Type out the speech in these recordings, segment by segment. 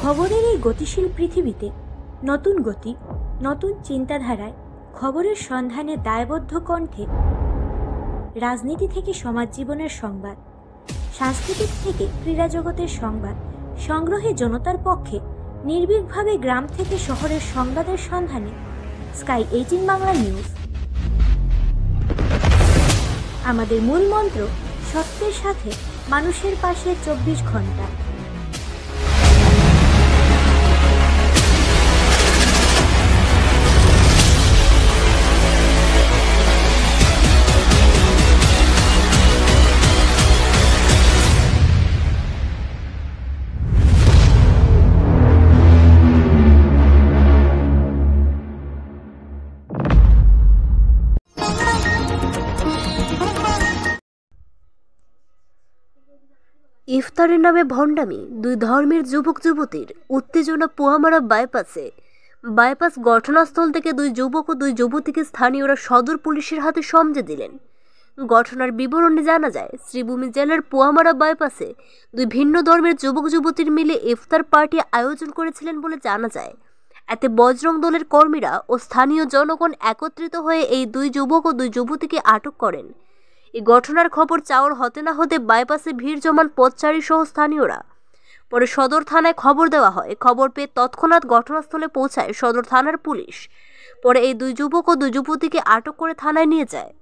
খবরের এই গতিশীল পৃথিবীতে নতুন গতি, নতুন চিন্তাধারায় খবরের সন্ধানে দায়বদ্ধ কণ্ঠে রাজনীতি থেকে সমাজ জীবনের সংবাদ, সাংস্কৃতিক থেকে ক্রীড়া জগতের সংবাদ সংগ্রহে জনতার পক্ষে নির্ভীকভাবে গ্রাম থেকে শহরের সংবাদের সন্ধানে স্কাই 18 বাংলা নিউজ। আমাদের মূল মন্ত্র সত্যের সাথে মানুষের পাশে 24 ঘন্টা। ইফতারের নামে ভণ্ডামি, দুই ধর্মের যুবক যুবতীর উত্তেজনা পোয়ামারা বাইপাস ঘটনাস্থল থেকে দুই যুবক ও দুই যুবতীকে স্থানীয়রা সদর পুলিশের হাতে সমঝে দিলেন। ঘটনার বিবরণে জানা যায়, শ্রীভূমি জেলার পোয়ামারা বাইপাসে দুই ভিন্ন ধর্মের যুবক যুবতীর মিলে ইফতার পার্টি আয়োজন করেছিলেন বলে জানা যায়। এতে বজরং দলের কর্মীরা ও স্থানীয় জনগণ একত্রিত হয়ে এই দুই যুবক ও দুই যুবতীকে আটক করেন। এই ঘটনার খবর চাউর হতে না হতে বাইপাসে ভিড় জমান পথচারী সহ স্থানীয়রা। পরে সদর থানায় খবর দেওয়া হয়। খবর পেয়ে তৎক্ষণাৎ ঘটনাস্থলে পৌঁছায় সদর থানার পুলিশ। পরে এই দুই যুবক ও দুই যুবতীকে আটক করে থানায় নিয়ে যায়।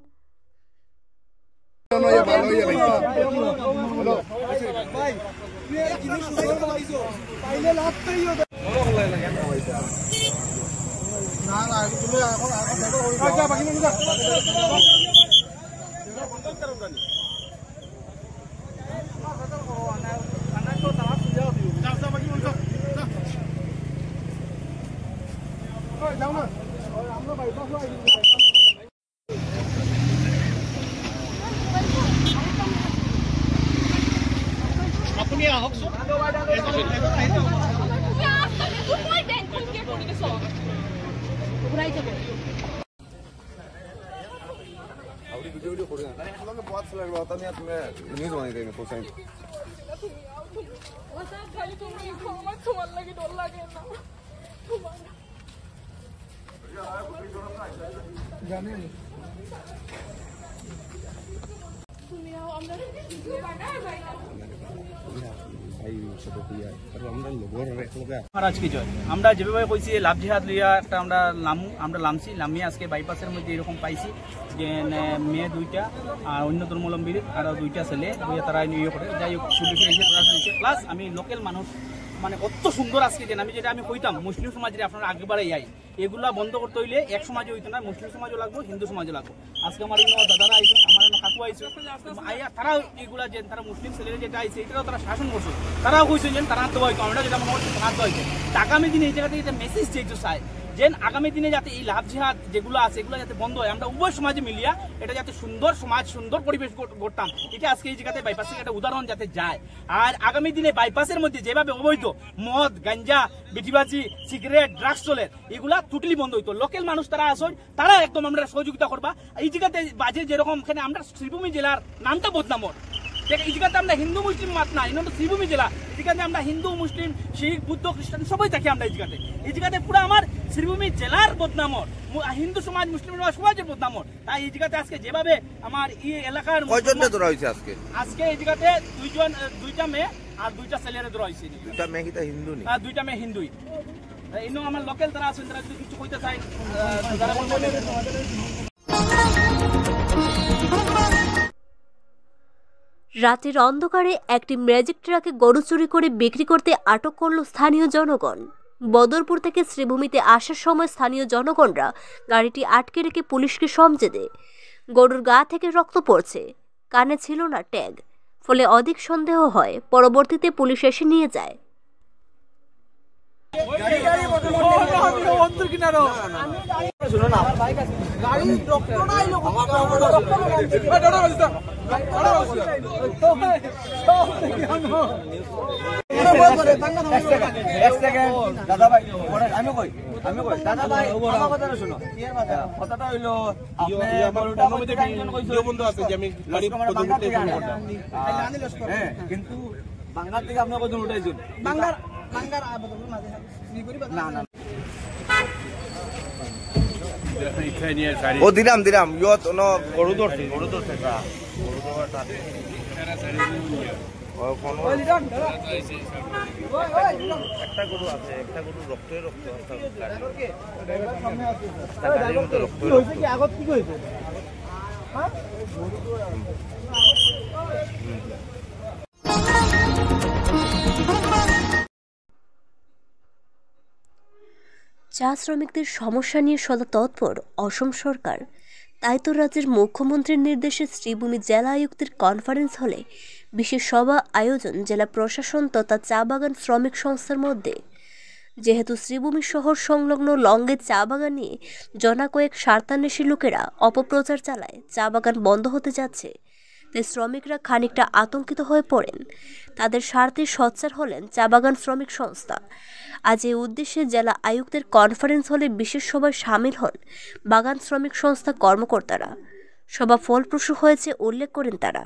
মহারাজ কি জয়। আমরা যেভাবে কইছি লাভ জিহাদ লিয়া একটা আমরা লামছি লামিয়ে আজকে বাইপাসের মধ্যে এরকম পাইছি যে মেয়ে দুইটা আর অন্য ধর্মাবলম্বীর আর দুইটা ছেলে তারা ইয়ে করে। যাই হোক পুলিশে এসে প্রশাসন প্লাস আমি লোকাল মানুষ মানে অত সুন্দর আজকে যে আমি যেটা আমি কইতাম মুসলিম সমাজের আপনারা আগেবারে যাই এগুলা বন্ধ করতে হইলে এক সমাজে হইতো না, মুসলিম সমাজও লাগবো, হিন্দু সমাজও লাগবো। আজকে আমার দাদারা আইছে, আমার কাকু আইছে, তারাও এগুলা যে তারা মুসলিম ছেলেরা যেটা আইছে এটাও তারা শাসন করছে। তারাও কইছে যে তারা আনতে হয়তো আমরা যেটা মনে করছি তারা হয়েছে। আগামী দিনে এই জায়গা থেকে একটা মেসেজ যেহেতু চাই যে আগামী দিনে যাতে এই লাভ জিহাদ যেগুলো আছে এগুলো যাতে বন্ধ হয়, আমরা উভয় সমাজে মিলিয়া এটা যাতে সুন্দর সমাজ সুন্দর পরিবেশ গড়তাম, এটা আজকে এই জায়গাতে বাইপাসের একটা উদাহরণ যাতে যায়। আর আগামী দিনে বাইপাসের মধ্যে যেভাবে অবৈধ মদ, গাঞ্জা, বিটিবাজি, সিগারেট, ড্রাগস চলে এগুলা টোটালি বন্ধ হইতো। লোকাল মানুষ তারা আসেন, তারা একদম আমরা সহযোগিতা করবা। এই জায়গাতে বাজে যেরকম এখানে আমরা শ্রীভূমি জেলার নামটা বদনামর, এই জায়গাতে আমরা হিন্দু মুসলিম মাত না, এটা শ্রীভূমি জেলা। এই জায়গাতে আমরা হিন্দু মুসলিম শিখ বুদ্ধ খ্রিস্টান সবাই থাকি আমরা এই জায়গাতে পুরো আমার শ্রীভূমি জেলার বদনামর, হিন্দু সমাজ মুসলিম সমাজের বদনামর। তাই এই জায়গাতে আজকে যেভাবে আমার এই এলাকার আজকে এই জায়গাতে দুইটা মেয়ে আর দুইটা ছেলের ধরা হয়েছে। দুইটা মেয়ে হিন্দুই। এনে আমার লোকাল তারা আছেন, তারা যদি কিছু কইতে চাই রাতের অন্ধকারে একটি ম্যাজিক ট্রাকে গরু চুরি করে বিক্রি করতে আটক করল স্থানীয় জনগণ। বদরপুর থেকে শ্রীভূমিতে আসার সময় স্থানীয় জনগণরা গাড়িটি আটকে রেখে পুলিশকে সমঝে দেয়। গরুর গা থেকে রক্ত পড়ছে, কানে ছিল না ট্যাগ, ফলে অধিক সন্দেহ হয়। পরবর্তীতে পুলিশ এসে নিয়ে যায়। কথাটা হইলো কিন্তু বাংলার থেকে আপনার কজন উঠাইছেন? বাংলার ও দিলাম ইয়ত গরু ধরছে একটা গরু আছে, একটা গরু রক্ত আগত কি হয়েছে চা শ্রমিকদের সমস্যা নিয়ে সদা তৎপর অসম সরকার, তাই তো রাজ্যের মুখ্যমন্ত্রীর নির্দেশে শ্রীভূমি জেলা আয়ুক্তের কনফারেন্স হলে বিশেষ সভা আয়োজন জেলা প্রশাসন তথা চা বাগান শ্রমিক সংস্থার মধ্যে। যেহেতু শ্রীভূমি শহর সংলগ্ন লঙ্গে চা বাগান নিয়ে জনা কয়েক স্বার্থান্বেষী লোকেরা অপপ্রচার চালায় চা বাগান বন্ধ হতে যাচ্ছে, তাই শ্রমিকরা খানিকটা আতঙ্কিত হয়ে পড়েন। তাদের স্বার্থে সোচ্চার হলেন চা বাগান শ্রমিক সংস্থা। আজ এই উদ্দেশ্যে জেলা আয়ুক্তের কনফারেন্স হলে বিশেষ সভায় সামিল হন বাগান শ্রমিক সংস্থা কর্মকর্তারা। সভা ফলপ্রসূ হয়েছে উল্লেখ করেন তারা।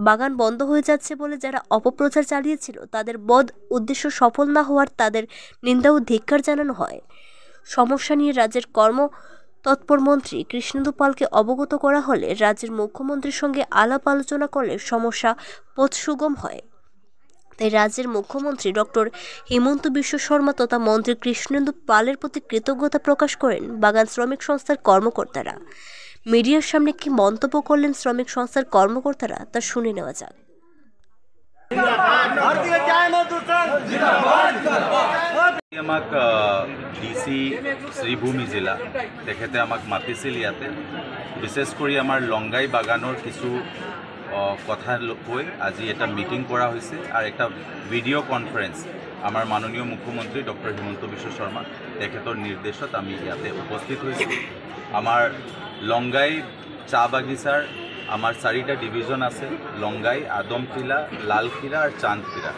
বাগান বন্ধ হয়ে যাচ্ছে বলে যারা অপপ্রচার চালিয়েছিল তাদের বদ উদ্দেশ্য সফল না হওয়ার তাদের নিন্দা ও ধিক্কার জানানো হয়। সমস্যা নিয়ে রাজ্যের তৎপর মন্ত্রী কৃষ্ণেন্দু পালকে অবগত করা হলে রাজ্যের মুখ্যমন্ত্রীর সঙ্গে আলাপ আলোচনা করলে সমস্যা পথ সুগম হয়। তাই রাজ্যের মুখ্যমন্ত্রী ডক্টর হিমন্ত বিশ্ব শর্মা তথা মন্ত্রী কৃষ্ণেন্দু পালের প্রতি কৃতজ্ঞতা প্রকাশ করেন বাগান শ্রমিক সংস্থার কর্মকর্তারা। মিডিয়ার সামনে কি মন্তব্য করলেন শ্রমিক সংস্থার কর্মকর্তারা তা শুনে নেওয়া যাক। আমাক ডিসি শ্রীভূমি জিলা তেখেতে আমাক মাতিছিল ইয়াতে, বিশেষ করে আমার লংগাই বাগানৰ কিছু কথা কৈ আজি এটা মিটিং কৰা হৈছে আৰু একটা ভিডিও কনফারেন্স আমার মাননীয় মুখ্যমন্ত্রী ডক্টর হিমন্ত বিশ্ব শর্মা তেখেতৰ নির্দেশত আমি ইয়াতে উপস্থিত হয়েছি। আমার লংগাই চা বাগিচার আমার 4টা ডিভিজন আছে, লংগাই, আদমখিলা, লালখিলা আর চাঁদখিলা।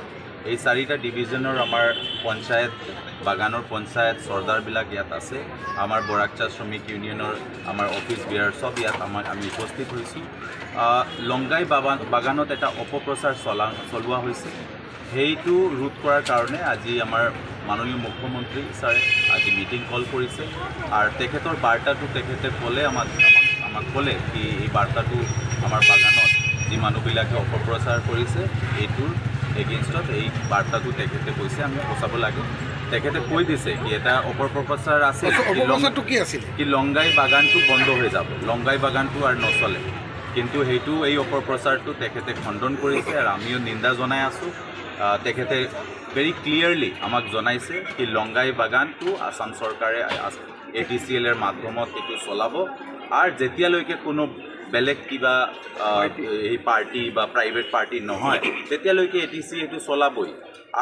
এই 4টা ডিভিজনের আমার পঞ্চায়েত, বাগানৰ পঞ্চায়েত চৰ্দাৰবিলাক ইয়াত আছে। আমাৰ বৰাকচা শ্ৰমিক ইউনিয়নৰ আমাৰ অফিচ বিয়াৰ সব ইয়াত আমি উপস্থিত হৈছোঁ। লংগাই বাগানত এটা অপপ্ৰচাৰ চলোৱা হৈছে, সেইটো ৰোধ কৰাৰ কাৰণে আজি আমাৰ মাননীয় মুখ্যমন্ত্ৰী ছাৰে আজি মিটিং কল কৰিছে আৰু তেখেতৰ বাৰ্তাটো তেখেতে ক'লে আমাক ক'লে কি এই বাৰ্তাটো আমাৰ বাগানত যি মানুহবিলাকে অপপ্ৰচাৰ কৰিছে এইটোৰ এগেইনষ্টত এই বাৰ্তাটো তেখেতে কৈছে আমি বচাব লাগে। তেখেতে কৈ দিছে কি এটা অপপ্ৰচাৰ আছে কি লংগাই বাগানটো বন্ধ হৈ যাব, লংগাই বাগানটো আৰু নচলে, কিন্তু সেইটো এই অপপ্ৰচাৰটো তেখেতে খণ্ডন কৰিছে আৰু আমিও নিন্দা জনাই আছোঁ। তেখেতে ভেৰি ক্লিয়াৰলি আমাক জনাইছে কি লংগাই বাগানটো আসাম চৰকাৰে ATCLৰ মাধ্যমত এইটো চলাব আৰু যেতিয়ালৈকে কোনো বেলেগ কিবা এই পাৰ্টি বা প্ৰাইভেট পাৰ্টি নহয় তেতিয়ালৈকে ATC এইটো চলাবই।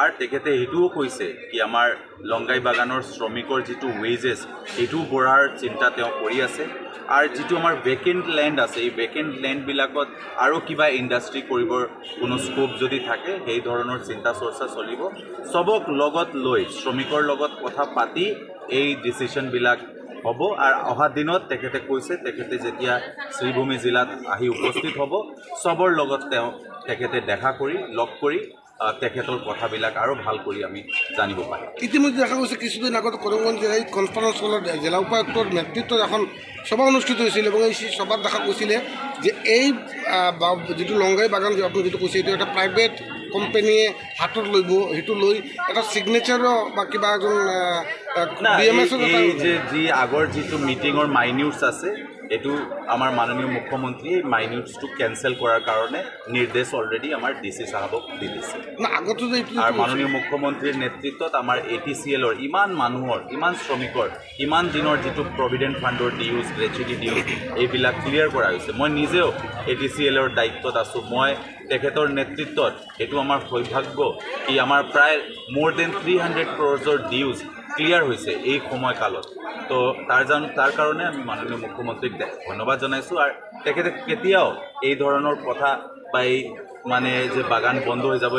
আৰু তেখেতে এইটোও কৈছে কি আমাৰ লংগাই বাগানৰ শ্ৰমিকৰ যিটো ৱেজেছ এইটো বঢ়াৰ চিন্তা তেওঁ কৰি আছে আৰু যিটো আমাৰ ভেকেণ্ট লেণ্ড আছে এই ভেকেণ্ট লেণ্ডবিলাকত আৰু কিবা ইণ্ডাষ্ট্ৰি কৰিবৰ কোনো স্কোপ যদি থাকে সেই ধৰণৰ চিন্তা চৰ্চা চলিব। চবক লগত লৈ শ্ৰমিকৰ লগত কথা পাতি এই ডিচিশ্যনবিলাক হ'ব আৰু অহা দিনত তেখেতে কৈছে তেখেতে যেতিয়া শ্রীভূমি জিলাত আহি উপস্থিত হ'ব সবৰ লগত তেখেতে দেখা কৰি লগ কৰি তেখেতৰ কথাবিলাক আৰু ভাল কৰি আমি জানিব পাৰিম। ইতিমধ্যে দেখা গৈছে কিছুদিন আগত কৰিমগঞ্জ এই কনফারেন্স হলত জেলা উপায়ুক্তৰ নেতৃত্বত এখন সভা অনুষ্ঠিত হৈছিল এবং এই সভাত দেখা গৈছিলে যে এই যিটো লংগাই বাগান আপুনি যিটো কৈছে এইটো এটা প্ৰাইভেট কোম্পানীয়ে হাতত লইব, সেইটো লৈ এটা সিগনেচাৰৰ বা কিবা এজন এই যে আগৰ যিটো মিটিঙৰ মাইনিউটছ আছে এইটো আমাৰ মাননীয় মুখ্যমন্ত্ৰী মাইনিউটছটো কেনচেল কৰাৰ কাৰণে নিৰ্দেশ অলৰেডি আমাৰ ডিসি সাহেবক দি দিছে। আৰু মাননীয় মুখ্যমন্ত্ৰীৰ নেতৃত্বত আমাৰ ATCLৰ ইমান মানুহৰ, ইমান শ্ৰমিকৰ, ইমান দিনৰ যিটো প্ৰভিডেণ্ট ফাণ্ডৰ ডিউজ, গ্ৰেচুইটি ডিউজ এইবিলাক ক্লিয়াৰ কৰা হৈছে। মই নিজেও ATCLৰ দায়িত্বত আছোঁ। মই তেখেতৰ নেতৃত্বত এইটো আমাৰ সৌভাগ্য কি আমাৰ প্ৰায় মোৰ দেন 300 crores ডিউজ ক্লিয়াৰ হৈছে এই সময়কালত। তো তাৰ কাৰণে আমি মাননীয় মুখ্যমন্ত্ৰীক ধন্যবাদ জনাইছোঁ। আৰু তেখেতে কেতিয়াও এই ধৰণৰ কথা বা এই মানে যে বাগান বন্ধ হৈ যাব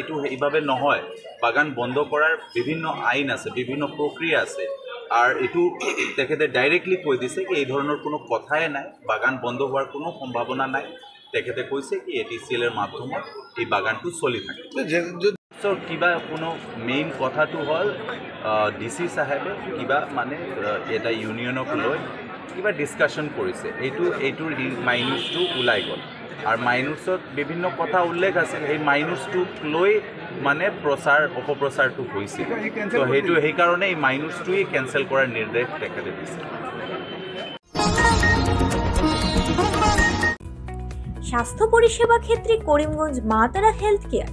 এইটো এইভাবে নহয়। বাগান বন্ধ কৰাৰ বিভিন্ন আইন আছে, বিভিন্ন প্ৰক্ৰিয়া আছে আৰু এইটো তেখেতে ডাইৰেক্টলি কৈ দিছে কি এই ধৰণৰ কোনো কথাই নাই, বাগান বন্ধ হোৱাৰ কোনো সম্ভাৱনা নাই। তেখেতে কৈছে কি ATCLৰ মাধ্যমত এই বাগানটো চলি থাকে। চ' কিবা কোনো মেইন কথাটো হ'ল DC চাহেবে কিবা মানে এটা ইউনিয়নক লৈ কিবা ডিছকাশ্যন কৰিছে, এইটোৰ মাইনুচটো ওলাই গ'ল। আৰু মাইনুচত বিভিন্ন কথা উল্লেখ আছিল, সেই মাইনুচটোক লৈ মানে অপপ্ৰচাৰটো হৈছিল। ত' সেইকাৰণে এই মাইনুচটোৱেই কেঞ্চেল কৰাৰ নিৰ্দেশ তেখেতে দিছিল। স্বাস্থ্য পরিষেবা ক্ষেত্রে করিমগঞ্জ মা তারা হেলথ কেয়ার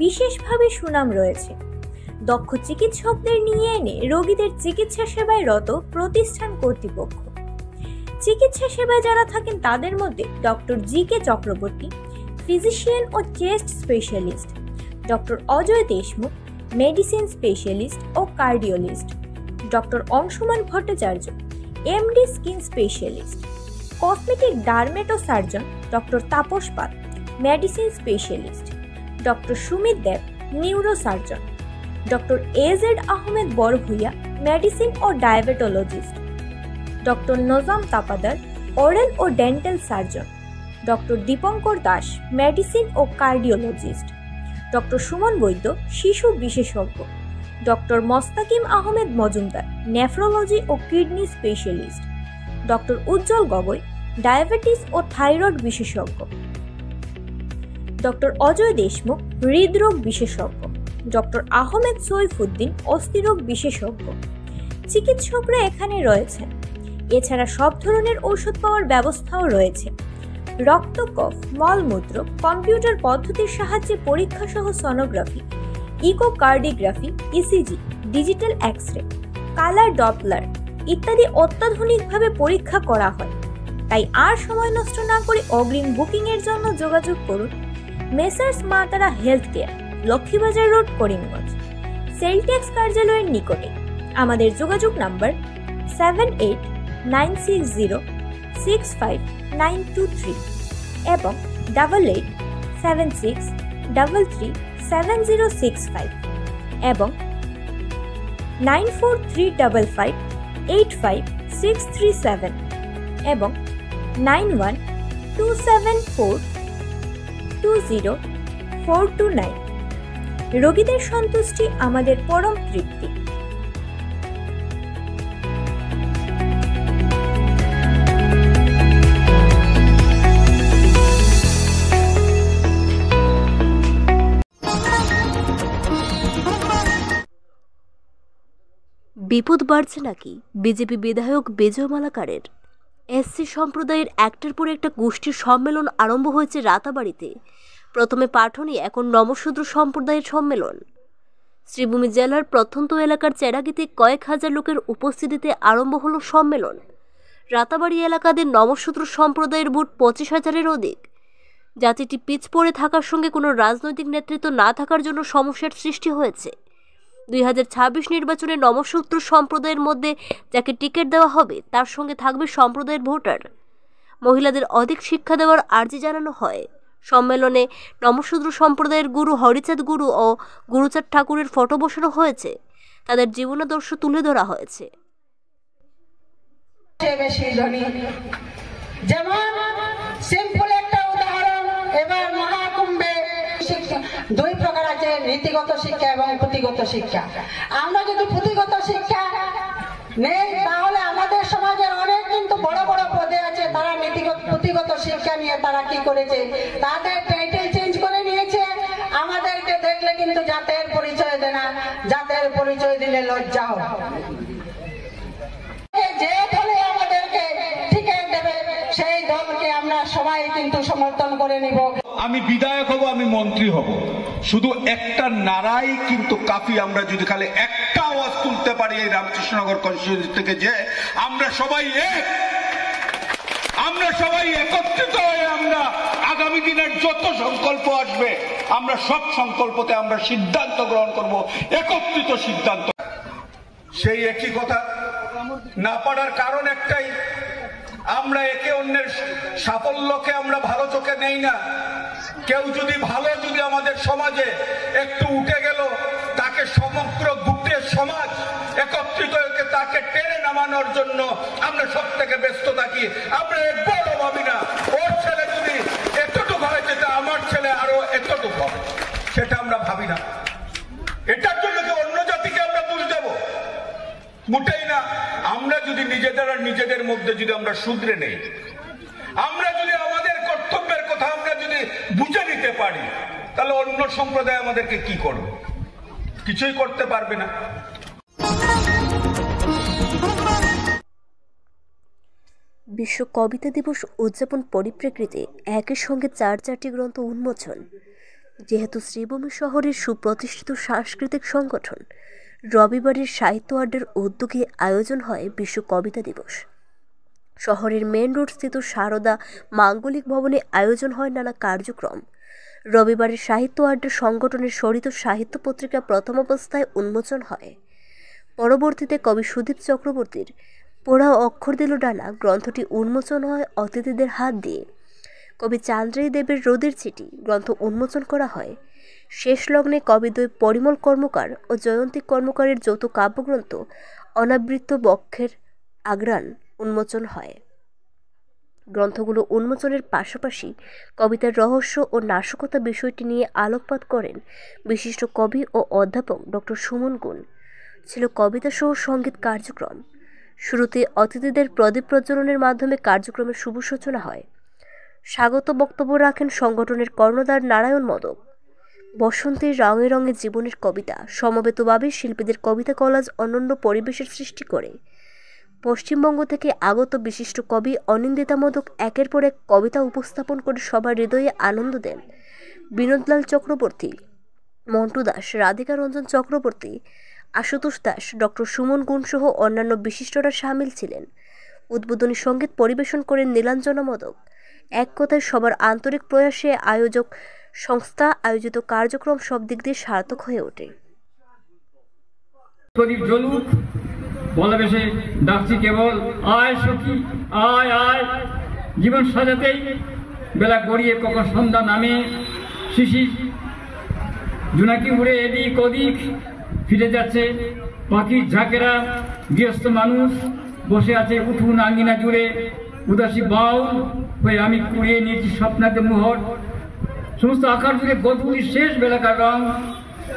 বিশেষভাবে সুনাম রয়েছে। দক্ষ চিকিৎসকদের নিয়ে এনে রোগীদের চিকিৎসা সেবায় রত প্রতিষ্ঠান কর্তৃপক্ষ। চিকিৎসা সেবায় যারা থাকেন তাদের মধ্যে ডক্টর GK চক্রবর্তী, ফিজিশিয়ান ও chest specialist, doctor Ajay Deshmukh, medicine specialist ও cardiologist, doctor Anshuman Bhattacharya, MD skin specialist, cosmetic dermato surgeon doctor Tapas Pal, medicine specialist, doctor Sumit Deb, neuro surgeon, doctor AZ Ahmed Barbhuiya, medicine ও diabetologist, doctor Nazam Tapadar, oral ও dental surgeon, doctor Dipankar Das, medicine ও cardiologist, doctor Suman Baidya, শিশু বিশেষজ্ঞ, doctor Mostakim Ahmed Majumdar, nephrology ও kidney specialist, doctor উজ্জ্বল Gogoi, diabetes ও thyroid বিশেষজ্ঞ, doctor Ajay Deshmukh, হৃদরোগ বিশেষজ্ঞ, doctor Ahmed Saifuddin, অস্থিরোগ বিশেষজ্ঞ। চিকিৎসকরা এখানে রয়েছেন। এছাড়া সব ধরনের ঔষধ পাওয়ার ব্যবস্থাও রয়েছে। রক্ত, কফ, মলমূত্র, কম্পিউটার পদ্ধতির সাহায্যে পরীক্ষা সহ sonography, echocardiography, ECG, digital x-ray, colour Doppler ইত্যাদি অত্যাধুনিকভাবে পরীক্ষা করা হয়। তাই আর সময় নষ্ট না করে অগ্রিম বুকিং এর জন্য যোগাযোগ করুন মেসার্স মা তারা health care, Laxmibazar road, Karimganj, sell tax কার্যালয়ের নিকটে। আমাদের যোগাযোগ নাম্বার 7896065923 এবং 8876337065 এবং 9435585637 এবং 9127420429। রোগীদের সন্তুষ্টি আমাদের পরম তৃপ্তি। বিপদ বাড়ছে নাকি বিজেপি বিধায়ক বিজয় মালাকারের? SC সম্প্রদায়ের একটার পর একটা গোষ্ঠীর সম্মেলন আরম্ভ হয়েছে রাতাবাড়িতে। প্রথমে পাঠনি, এখন নমশূদ্র সম্প্রদায়ের সম্মেলন। শ্রীভূমি জেলার প্রত্যন্ত এলাকার চেরাগিতে কয়েক হাজার লোকের উপস্থিতিতে আরম্ভ হলো সম্মেলন। রাতাবাড়ি এলাকাদের নমশূদ্র সম্প্রদায়ের ভোট 25,000-এর অধিক। জাতিটি পিছ পড়ে থাকার সঙ্গে কোনো রাজনৈতিক নেতৃত্ব না থাকার জন্য সমস্যার সৃষ্টি হয়েছে। 2026 নির্বাচনে নমশূদ্র সম্প্রদায়ের মধ্যে যাকে টিকিট দেওয়া হবে তার সঙ্গে থাকবে সম্প্রদায়ের ভোটার। মহিলাদের অধিক শিক্ষা দেওয়ার আর্জি জানানো হয়। সম্মেলনে নমশূদ্র সম্প্রদায়ের গুরু হরিচাঁদ গুরু ও গুরুচাঁদ ঠাকুরের ফটো বসানো হয়েছে। তাদের জীবনাদর্শ তুলে ধরা হয়েছে। যেমন সিম্পল একটা উদাহরণ, এবার মহাকুম্ভে দুই প্রকার আছে, নীতিগত শিক্ষা এবং পুঁথিগত শিক্ষা। আমরা যদি পুঁথিগত শিক্ষা নেই তাহলে আমাদের সমাজের অনেক কিন্তু বড় বড় পদে আছে, তারা পুঁথিগত শিক্ষা নিয়ে তারা কি করেছে, তাদের টাইটেল চেঞ্জ করে নিয়েছে। আমাদেরকে দেখলে কিন্তু জাতের পরিচয় দেয় না, জাতের পরিচয় দিলে লজ্জা হয়। যে দলে আমাদেরকে টিকিট দেবে সেই দলকে আমরা সবাই কিন্তু সমর্থন করে নিব। আমি বিধায়ক হব, আমি মন্ত্রী হব, শুধু একটা নারাই কিন্তু কাফি। আমরা যদি খালি একটা আওয়াজ তুলতে পারি এই রামকৃষ্ণনগর কনস্টিটিউয়েন্সি থেকে যে আমরা সবাই এক, আমরা সবাই একত্রিত হয়ে আমরা আগামী দিনের যত সংকল্প আসবে আমরা সব সংকল্পতে আমরা সিদ্ধান্ত গ্রহণ করব, একত্রিত সিদ্ধান্ত। সেই একই কথা না পারার কারণ একটাই, আমরা একে অন্যের সাফল্যকে আমরা ভালো চোখে নেই না। কেউ যদি ভালো যদি আমাদের সমাজে একটু উঠে গেল, তাকে সমগ্র গোটের সমাজ একত্রিত হয়ে তাকে টেনে নামানোর জন্য আমরা সব থেকে ব্যস্ত থাকি। আমরা একবারও ভাবি না ওর ছেলে যদি এতটুকু হয় যেটা আমার ছেলে আরো এতটুকু হবে, সেটা আমরা ভাবি না। মোটেই না। আমরা যদি নিজেদের মধ্যে যদি আমরা শুধরে নেই, আমরা যদি আমাদের কর্তব্যের কথা আমরা যদি বুঝে নিতে পারি, তাহলে অন্য সম্প্রদায় আমাদেরকে কি করবে? কিছুই করতে পারবে না। বিশ্ব কবিতা দিবস উদযাপন পরিপ্রেক্ষিতে একই সঙ্গে 4টি গ্রন্থ উন্মোচন। যেহেতু শ্রীভূমি শহরের সুপ্রতিষ্ঠিত সাংস্কৃতিক সংগঠন রবিবারের সাহিত্য আড্ডার উদ্যোগে আয়োজন হয় বিশ্ব কবিতা দিবস। শহরের মেন রোড স্থিত সারদা মাঙ্গলিক ভবনে আয়োজন হয় নানা কার্যক্রম। রবিবারের সাহিত্য আড্ডা সংগঠনের স্বরিত সাহিত্য পত্রিকা প্রথম অবস্থায় উন্মোচন হয়। পরবর্তীতে কবি সুদীপ চক্রবর্তীর পোড়া অক্ষর দিল ডানা গ্রন্থটি উন্মোচন হয় অতিথিদের হাত দিয়ে। কবি চান্দ্রাই দেবের রোদের চিঠি গ্রন্থ উন্মোচন করা হয়। শেষ লগ্নে কবিদ্বয় পরিমল কর্মকার ও জয়ন্তী কর্মকারের যৌথ কাব্যগ্রন্থ অনাবৃত বক্ষের আগ্রাণ উন্মোচন হয়। গ্রন্থগুলো উন্মোচনের পাশাপাশি কবিতার রহস্য ও নাশকতা বিষয়টি নিয়ে আলোকপাত করেন বিশিষ্ট কবি ও অধ্যাপক ডক্টর সুমন গুণ। ছিল কবিতা সহ সঙ্গীত কার্যক্রম। শুরুতে অতিথিদের প্রদীপ প্রজ্বলনের মাধ্যমে কার্যক্রমের শুভ সূচনা হয়। স্বাগত বক্তব্য রাখেন সংগঠনের কর্ণধার নারায়ণ মদক। বসন্তের রঙে রঙে জীবনের কবিতা সমবেতভাবে শিল্পীদের কবিতা কলাজ অনন্য পরিবেশের সৃষ্টি করে। পশ্চিমবঙ্গ থেকে আগত বিশিষ্ট কবি অনিন্দিতা মদক একের পর এক কবিতা উপস্থাপন করে সবার হৃদয়ে আনন্দ দেন। বিনোদলাল চক্রবর্তী, মন্টু দাস, রাধিকা রঞ্জন চক্রবর্তী, আশুতোষ দাস, ডক্টর সুমন গুণ সহ অন্যান্য বিশিষ্টরা সামিল ছিলেন। উদ্বোধনী সঙ্গীত পরিবেশন করেন নীলাঞ্জনা মদক। এক কথায় সবার আন্তরিক প্রয়াসে আয়োজক সংস্থা আয়োজিত কার্যক্রম সব দিক দিয়ে সার্থক হয়ে ওঠে। প্রদীপ জ্বলুক, ভালোবেসে ডাকছি কেবল আয় সখী আয় আয়, জীবন সাজাতেই বেলা গড়িয়ে কখন সন্ধ্যা নামে, শিশির জোনাকি উড়ে এদিক ওদিক ফিরে যাচ্ছে পাখির ঝাঁকেরা, গৃহস্থ মানুষ বসে আছে উঠুন আঙ্গিনা জুড়ে, উদাসী বাউল হয়ে আমি কুড়িয়ে নিয়েছি স্বপ্নাতে মুহর, সমস্ত আকার জুড়ে গধূলির শেষ বেলাকার রং,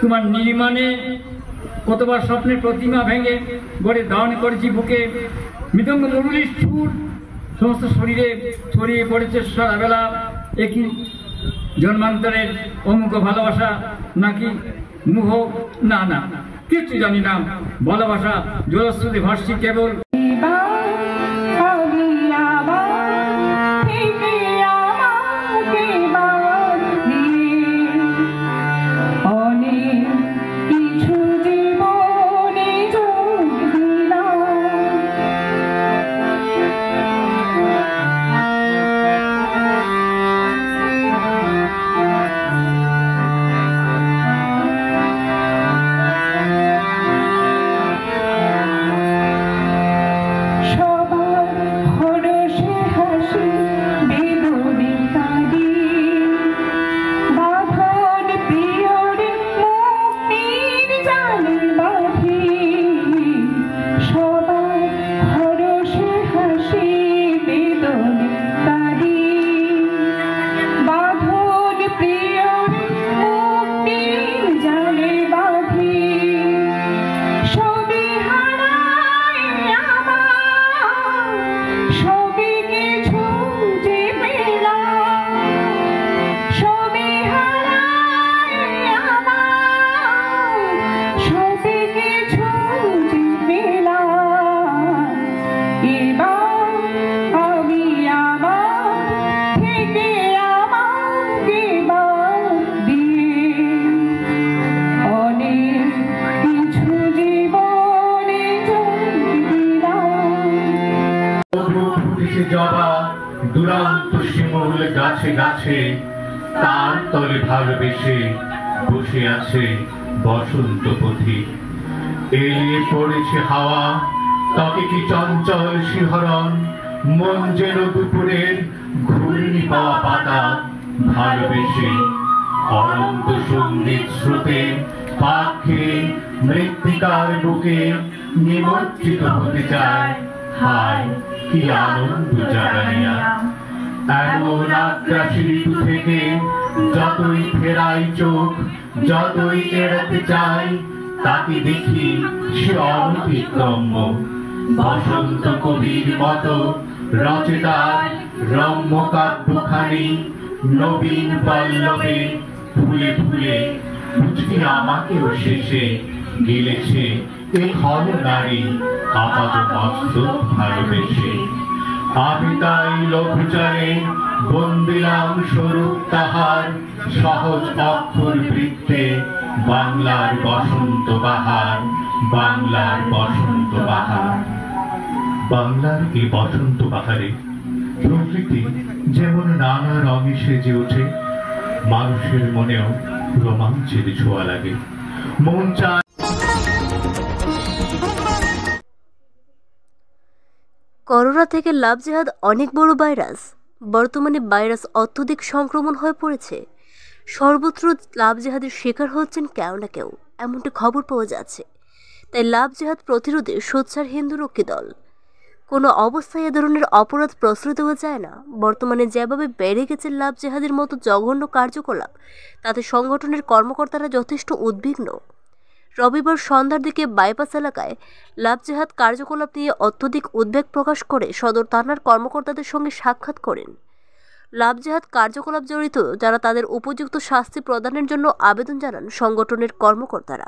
তোমার নির্মাণে কতবার স্বপ্নের প্রতিমা ভেঙে গড়ে ধারণ করেছি বুকে, মৃদঙ্গ মুরুলির সুর সমস্ত শরীরে ছড়িয়ে পড়েছে সারাবেলা, একই জন্মান্তরের অমুক ভালোবাসা নাকি মুহ, না না কিচ্ছু জানি না, ভালোবাসা জলশ্রুতি ভাসছি কেবল। দুরান্ত শিমুল গাছে গাছে তার তলে ভালোবেসে বসে আছে বসন্ত পথি, এলিয়ে পড়েছে হাওয়া তাকে কি চঞ্চল শিহরণ, মন যেন দুপুরের ঘূর্ণি পাওয়া পাতা ভালোবেসে অনন্ত সঙ্গীত স্রোতে পাখি মৃত্তিকার বুকে নিমজ্জিত হতে চায়। হায় কি আনন্দ জাগাইয়া এমন আগ্রাসী ঋতু থেকে যতই ফেরাই চোখ, যতই এড়াতে চাই তাকে দেখি সে অনতিক্রম্য। বসন্ত কবির মতো রচে তার রম্য কাব্যখানি, নবীন পল্লবে ফুলে ফুলে বুঝি আমাকেও শেষে গিলেছে এ হল নারী আপাত মস্তক ভালোবেসে। আমি তাই লঘুচারে বন্দিলাম স্বরূপ তাহার, সহজ অক্ষর বৃত্তে বাংলার বসন্ত বাহার, বাংলার বসন্ত বাহার। বাংলার এই বসন্ত বাহারে প্রকৃতি যেমন নানা রঙে সেজে ওঠে, মানুষের মনেও রোমাঞ্চের ছোঁয়া লাগে। মন চায় করোনা থেকে লাভ জেহাদ অনেক বড় ভাইরাস। বর্তমানে ভাইরাস অত্যধিক সংক্রমণ হয়ে পড়েছে। সর্বত্র লাভ জেহাদের শিকার হচ্ছেন কেউ না কেউ, এমনটি খবর পাওয়া যাচ্ছে। তাই লাভ জেহাদ প্রতিরোধে সোচ্চার হিন্দুরক্ষী দল। কোনো অবস্থায় এ ধরনের অপরাধ প্রশ্রয় দেওয়া যায় না। বর্তমানে যেভাবে বেড়ে গেছে লাভ জেহাদের মতো জঘন্য কার্যকলাপ, তাতে সংগঠনের কর্মকর্তারা যথেষ্ট উদ্বিগ্ন। রবিবার সন্ধ্যার দিকে বাইপাস এলাকায় লাভ জেহাদ কার্যকলাপ নিয়ে অত্যধিক উদ্বেগ প্রকাশ করে সদর থানার কর্মকর্তাদের সঙ্গে সাক্ষাৎ করেন। লাভ জেহাদ কার্যকলাপ জড়িত যারা তাদের উপযুক্ত শাস্তি প্রদানের জন্য আবেদন জানান সংগঠনের কর্মকর্তারা।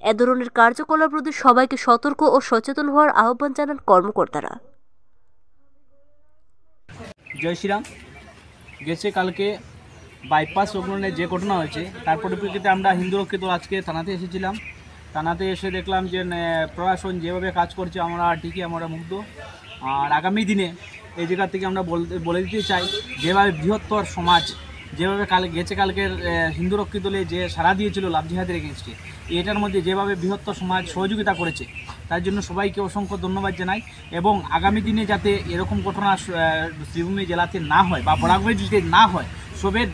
এ ধরনের কার্যকলাপ রোধে সবাইকে সতর্ক ও সচেতন হওয়ার আহ্বান জানান কর্মকর্তারা। জয় শ্রীরাম। গেছে কালকে বাইপাস সংলগ্নে যে ঘটনা হয়েছে তার পরিপ্রেক্ষিতে আমরা হিন্দুরক্ষী দল আজকে থানাতে এসেছিলাম। থানাতে এসে দেখলাম যে প্রশাসন যেভাবে কাজ করছে আমরা ঠিকই আমরা মুগ্ধ। আর আগামী দিনে এই জায়গা থেকে আমরা বলে দিতে চাই, যেভাবে বৃহত্তর সমাজ যেভাবে কালকের হিন্দুরক্ষী দলে যে সাড়া দিয়েছিল লাভ জেহাদের এগেনস্টে, এটার মধ্যে যেভাবে বৃহত্তর সমাজ সহযোগিতা করেছে তার জন্য সবাইকে অসংখ্য ধন্যবাদ জানাই। এবং আগামী দিনে যাতে এরকম ঘটনা শ্রীভূমি জেলাতে না হয় বা বরাকবাড়ি ডিস্ট্রিক্টে না হয়, সবের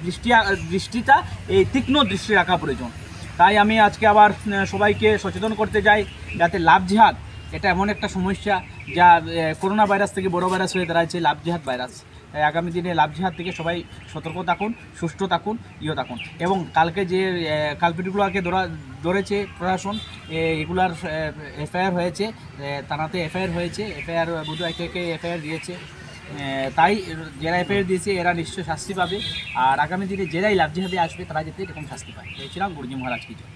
দৃষ্টিটা এই তীক্ষ্ণ দৃষ্টি রাখা প্রয়োজন। তাই আমি আজকে আবার সবাইকে সচেতন করতে চাই যাতে লাভ জেহাদ এটা এমন একটা সমস্যা যা করোনা ভাইরাস থেকে বড় ভাইরাস হয়ে দাঁড়াচ্ছে লাভ জেহাদ ভাইরাস। তাই আগামী দিনে লাভ জেহাদ থেকে সবাই সতর্ক থাকুন, সুস্থ থাকুন, থাকুন। এবং কালকে যে কালপিটগুলোকে ধরেছে প্রশাসন, এগুলার এফআইআর হয়েছে, থানাতে এফআইআর হয়েছে, এফআইআর বোধহয় একে এফআইআর দিয়েছে। তাই যারা এফআইআর দিয়েছে এরা নিশ্চয়ই শাস্তি পাবে। আর আগামী দিনে যারাই লাভ জেহাদে আসবে তারা যাতে এরকম শাস্তি পায়। এই ছিলাম গুরুজি মহারাজ কি জয়।